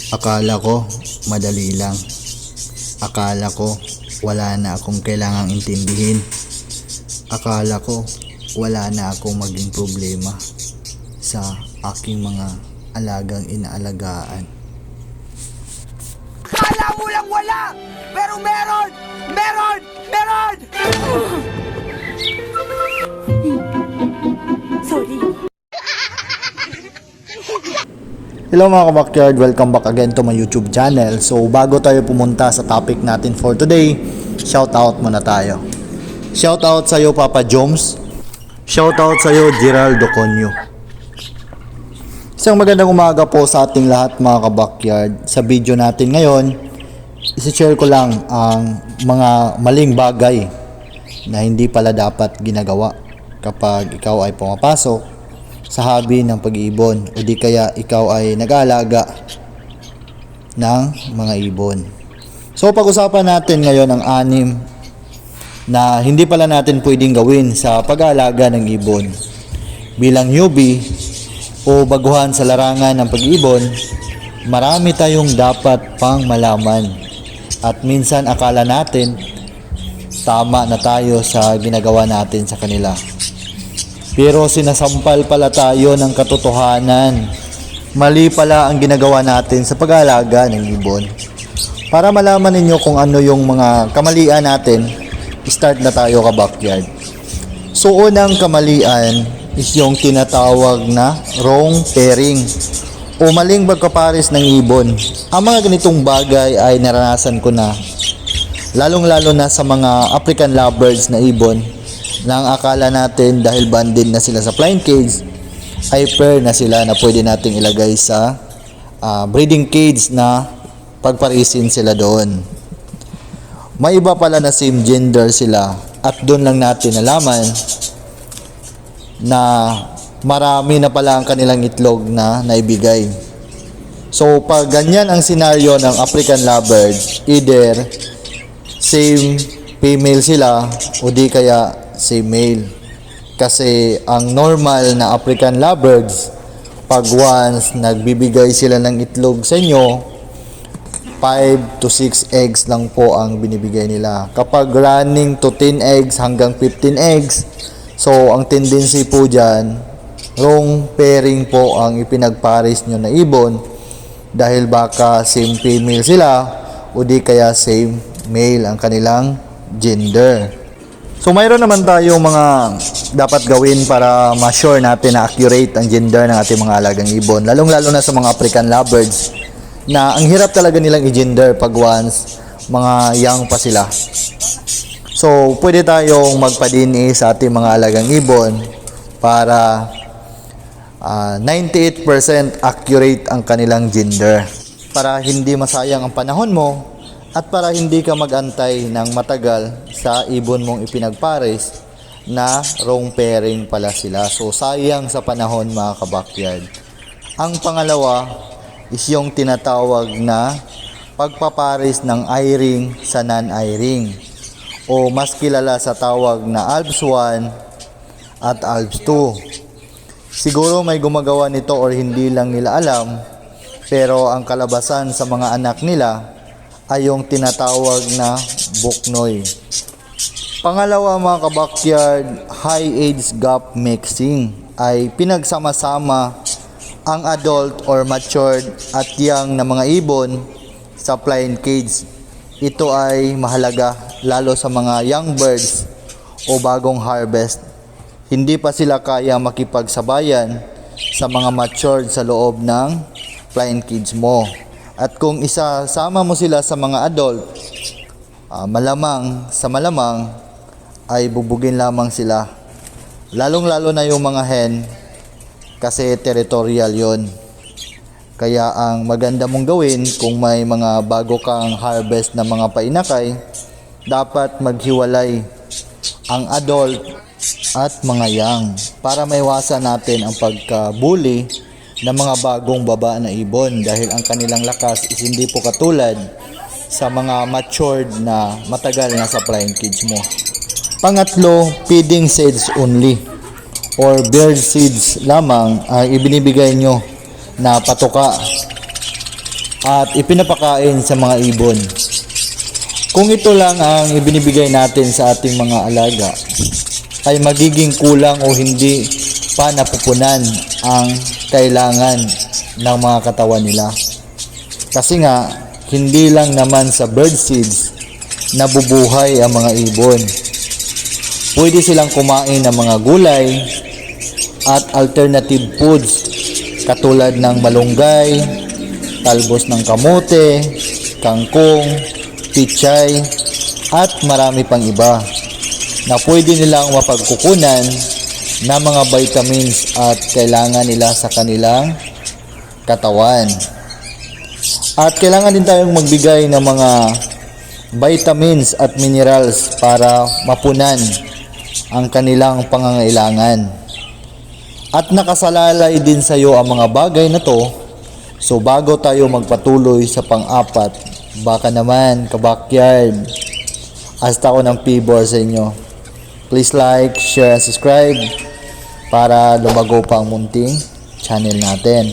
Akala ko madali lang. Akala ko wala na akong kailangang intindihin. Akala ko wala na akong maging problema sa aking mga alagang inaalagaan. Akala mo lang wala, pero meron! Meron! Meron! Sorry. Hello mga kabakyard, welcome back again to my YouTube channel. So bago tayo pumunta sa topic natin for today, shoutout muna tayo. Shoutout sa iyo Papa Joms. Shoutout sa iyo Gerald Doconio. Isang magandang umaga po sa ating lahat mga kabakyard. Sa video natin ngayon, isi-share ko lang ang mga maling bagay na hindi pala dapat ginagawa kapag ikaw ay pumapasok sa hobby ng pag-iibon o di kaya ikaw ay nag-aalaga ng mga ibon. So pag-usapan natin ngayon ang 6 na hindi pala natin pwedeng gawin sa pag-aalaga ng ibon. Bilang newbie o baguhan sa larangan ng pag-iibon, marami tayong dapat pang malaman at minsan akala natin tama na tayo sa ginagawa natin sa kanila. Pero sinasampal pala tayo ng katotohanan. Mali pala ang ginagawa natin sa pag-aalaga ng ibon. Para malaman ninyo kung ano yung mga kamalian natin, start na tayo ka-backyard. So unang kamalian is yung tinatawag na wrong pairing o maling pagkapares ng ibon. Ang mga ganitong bagay ay naranasan ko na, lalong-lalo na sa mga African lovebirds na ibon, na ang akala natin dahil banded na sila sa flying cage ay pair na sila na pwede nating ilagay sa breeding cage na pagparisin sila doon. May iba pala na same gender sila at doon lang natin nalaman na marami na pala ang kanilang itlog na naibigay. So pag ganyan ang senaryo ng African lovebird, either same female sila o di kaya same male. Kasi ang normal na African lovebirds, pag once nagbibigay sila ng itlog sa inyo, 5 to 6 eggs lang po ang binibigay nila. Kapag running to 10 eggs hanggang 15 eggs, so ang tendency po dyan, wrong pairing po ang ipinagpares nyo na ibon dahil baka same female sila o di kaya same male ang kanilang gender. So mayroon naman tayong mga dapat gawin para ma-sure natin na accurate ang gender ng ating mga alagang ibon, lalong-lalo na sa mga African lovebirds na ang hirap talaga nilang i-gender pag once mga young pa sila. So pwede tayong magpa-DNA sa ating mga alagang ibon para 98% accurate ang kanilang gender, para hindi masayang ang panahon mo at para hindi ka mag-antay ng matagal sa ibon mong ipinagpares na wrong pairing pala sila. So sayang sa panahon mga kabakyard. Ang pangalawa is yung tinatawag na pagpapares ng eye-ring sa non-eye-ring o mas kilala sa tawag na ALBS 1 at ALBS 2. Siguro may gumagawa nito or hindi lang nila alam, pero ang kalabasan sa mga anak nila ay yung tinatawag na buknoy. Pangalawa mga kabakyard, high age gap mixing ay pinagsama-sama ang adult or matured at young na mga ibon sa flying cage. Ito ay mahalaga lalo sa mga young birds o bagong harvest. Hindi pa sila kaya makipagsabayan sa mga matured sa loob ng flying cage mo. At kung isasama mo sila sa mga adult, malamang ay bubugin lamang sila. Lalong-lalo na yung mga hen kasi territorial yon. Kaya ang maganda mong gawin kung may mga bago kang harvest na mga painakay, dapat maghiwalay ang adult at mga young para maiwasan natin ang pagka-bully ng mga bagong baba na ibon dahil ang kanilang lakas is hindi po katulad sa mga matured na matagal na sa flying cage mo. Pangatlo, feeding seeds only or bird seeds lamang ay ibinibigay nyo na patuka at ipinapakain sa mga ibon. Kung ito lang ang ibinibigay natin sa ating mga alaga, ay magiging kulang o hindi pa napupunan ang kailangan ng mga katawan nila. Kasi nga, hindi lang naman sa bird seeds nabubuhay ang mga ibon. Pwede silang kumain ng mga gulay at alternative foods katulad ng malunggay, talbos ng kamote, kangkong, pichay, at marami pang iba na pwede nilang mapagkukunan ng mga vitamins at kailangan nila sa kanilang katawan. At kailangan din tayong magbigay ng mga vitamins at minerals para mapunan ang kanilang pangangailangan. At nakasalalay din sa iyo ang mga bagay na to. So bago tayo magpatuloy sa pang-apat, baka naman ka-backyard, hasta ko ng pibor sa inyo. Please like, share, and subscribe para lumago pa ang munting channel natin.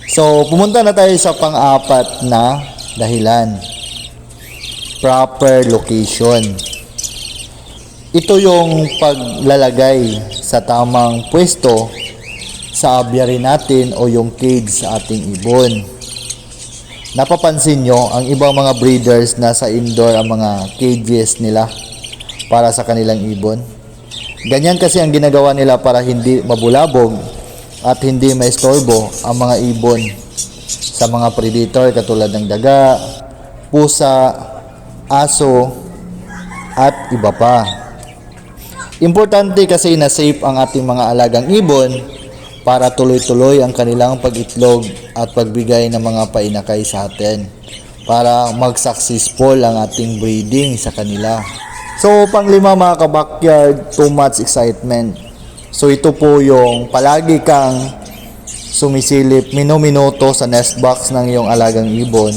So pumunta na tayo sa pang-apat na dahilan. Proper location. Ito yung paglalagay sa tamang pwesto sa aviary natin o yung cage sa ating ibon. Napapansin nyo, ang ibang mga breeders nasa indoor ang mga cages nila para sa kanilang ibon. Ganyan kasi ang ginagawa nila para hindi mabulabog at hindi maistorbo ang mga ibon sa mga predator katulad ng daga, pusa, aso, at iba pa. Importante kasi na safe ang ating mga alagang ibon para tuloy-tuloy ang kanilang pag-itlog at pagbigay ng mga painakay sa atin para mag-successful ang ating breeding sa kanila. So, panglima mga ka-backyard, too much excitement. So, ito po yung palagi kang sumisilip minuminuto sa nest box ng iyong alagang ibon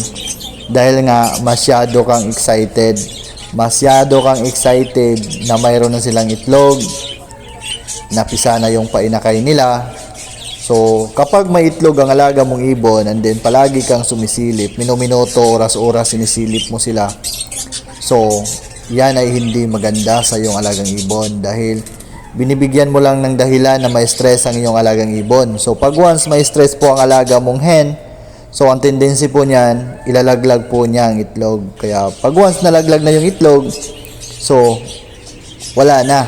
dahil nga masyado kang excited. Masyado kang excited na mayroon na silang itlog, napisa na yung painakay nila. So, kapag may itlog ang alaga mong ibon and then palagi kang sumisilip, minuminuto, oras-oras sinisilip mo sila. So, yan ay hindi maganda sa iyong alagang ibon dahil binibigyan mo lang ng dahilan na may stress ang iyong alagang ibon. So, pag once may stress po ang alaga mong hen, so ang tendency po niyan, ilalaglag po niya ang itlog. Kaya pag once nalaglag na yung itlog, so wala na.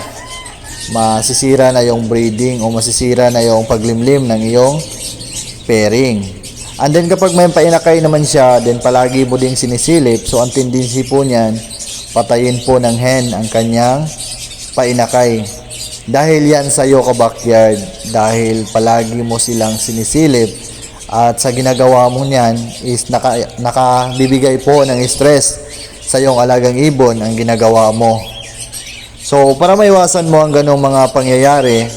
Masisira na yung breeding o masisira na yung paglimlim ng iyong pairing. And then kapag may painakay naman siya, then palagi mo ding sinisilip. So ang tendency po niyan, patayin po ng hen ang kanyang painakay. Dahil yan sa iyo ka-backyard, dahil palagi mo silang sinisilip at sa ginagawa mo niyan is nakabibigay po ng stress sa iyong alagang ibon ang ginagawa mo. So para maiwasan mo ang ganong mga pangyayari,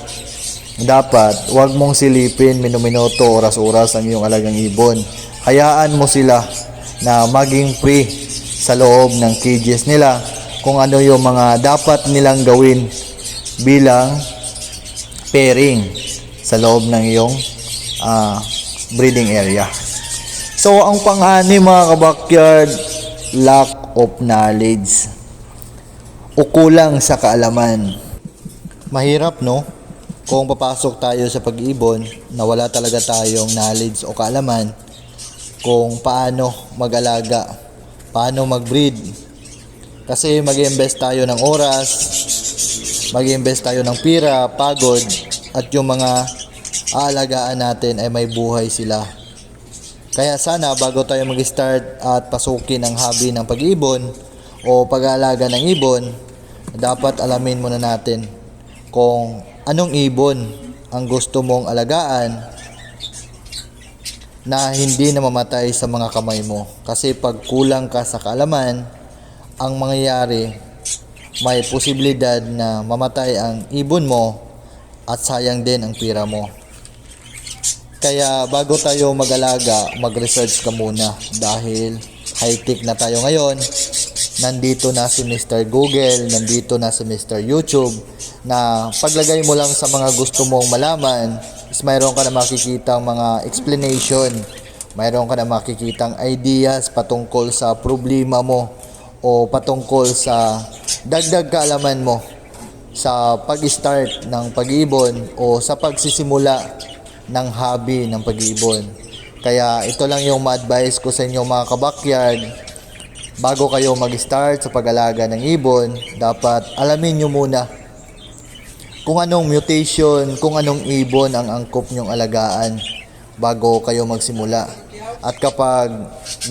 dapat huwag mong silipin minuminuto, oras-oras ang iyong alagang ibon. Hayaan mo sila na maging free sa loob ng cages nila kung ano yung mga dapat nilang gawin bilang pairing sa loob ng iyong breeding area. So ang pang-anim mga ka-backyard, lack of knowledge o kulang sa kaalaman. Mahirap no? Kung papasok tayo sa pag-ibon na wala talaga tayong knowledge o kaalaman kung paano mag-alaga, paano mag-breed. Kasi mag-invest tayo ng oras, mag-invest tayo ng pira, pagod, at yung mga aalagaan natin ay may buhay sila. Kaya sana bago tayo mag-start at pasukin ang hobby ng pag-ibon o pag-aalaga ng ibon, dapat alamin muna natin kung anong ibon ang gusto mong alagaan na hindi na mamatay sa mga kamay mo. Kasi pag kulang ka sa kaalaman, ang mangyayari, may posibilidad na mamatay ang ibon mo at sayang din ang pira mo. Kaya bago tayo mag-alaga, mag-research ka muna dahil high-tech na tayo ngayon. Nandito na si Mr. Google, nandito na si Mr. YouTube na paglagay mo lang sa mga gusto mong malaman is mayroon ka na makikita mga explanation mayroon ka na makikitang ideas patungkol sa problema mo o patungkol sa dagdag kaalaman mo sa pag-start ng pag-iibon o sa pagsisimula ng hobby ng pag-iibon. Kaya ito lang yung ma-advise ko sa inyo mga kabakyard. Bago kayo mag-start sa pag-alaga ng ibon, dapat alamin nyo muna kung anong mutation, kung anong ibon ang angkop nyong alagaan bago kayo magsimula. At kapag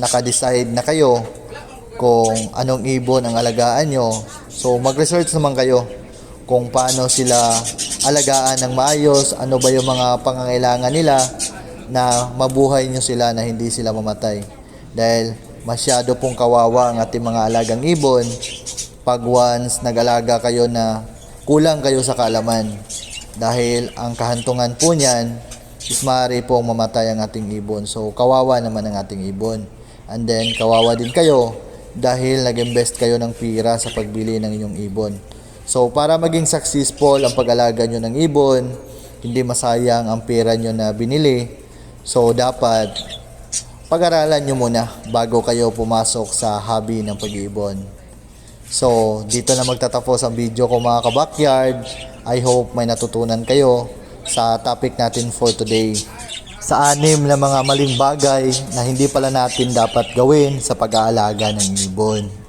naka-decide na kayo kung anong ibon ang alagaan nyo, so mag-research naman kayo kung paano sila alagaan ng maayos, ano ba yung mga pangangailangan nila na mabuhay nyo sila na hindi sila mamatay. Dahil masyado pong kawawa ang ating mga alagang ibon pag once nag-alaga kayo na kulang kayo sa kaalaman. Dahil ang kahantungan po niyan is maaari pong mamatay ang ating ibon. So kawawa naman ang ating ibon. And then kawawa din kayo dahil nag-invest kayo ng pira sa pagbili ng inyong ibon. So para maging successful ang pag-alaga nyo ng ibon, hindi masayang ang pera nyo na binili, so dapat pag-aralan nyo muna bago kayo pumasok sa hobby ng pag-iibon. So dito na magtatapos ang video ko mga kabakyard. I hope may natutunan kayo sa topic natin for today. Sa 6 na mga maling bagay na hindi pala natin dapat gawin sa pag-aalaga ng ibon.